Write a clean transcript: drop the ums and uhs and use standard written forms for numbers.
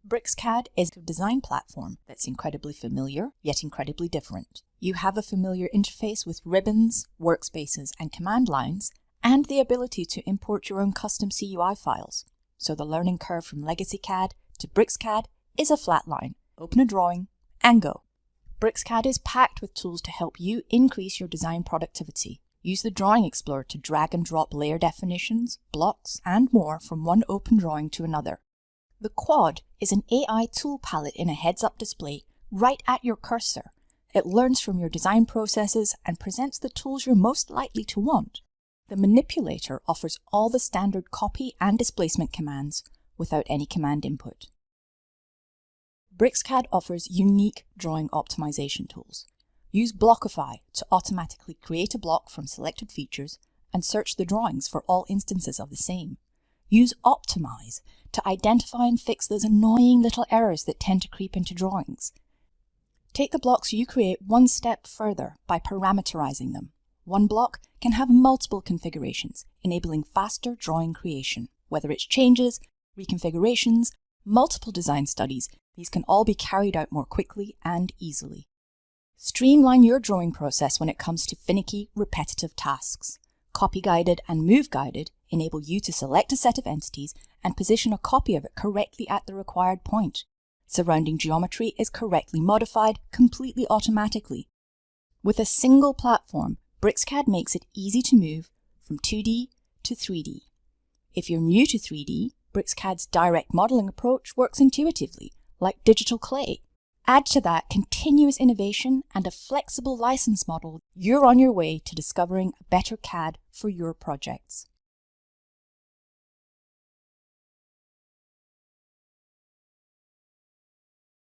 BricsCAD is a design platform that's incredibly familiar, yet incredibly different. You have a familiar interface with ribbons, workspaces, and command lines, and the ability to import your own custom CUI files. So the learning curve from legacy CAD to BricsCAD is a flat line. Open a drawing and go. BricsCAD is packed with tools to help you increase your design productivity. Use the Drawing Explorer to drag and drop layer definitions, blocks, and more from one open drawing to another. The Quad is an AI tool palette in a heads-up display right at your cursor. It learns from your design processes and presents the tools you're most likely to want. The Manipulator offers all the standard copy and displacement commands without any command input. BricsCAD offers unique drawing optimization tools. Use Blockify to automatically create a block from selected features and search the drawings for all instances of the same. Use Optimize to identify and fix those annoying little errors that tend to creep into drawings. Take the blocks you create one step further by parameterizing them. One block can have multiple configurations, enabling faster drawing creation. Whether it's changes, reconfigurations, multiple design studies, these can all be carried out more quickly and easily. Streamline your drawing process when it comes to finicky, repetitive tasks. CopyGuided and Move Guided enable you to select a set of entities and position a copy of it correctly at the required point. Surrounding geometry is correctly modified completely automatically. With a single platform, BricsCAD makes it easy to move from 2D to 3D. If you're new to 3D, BricsCAD's direct modeling approach works intuitively, like digital clay. Add to that continuous innovation and a flexible license model, you're on your way to discovering a better CAD for your projects.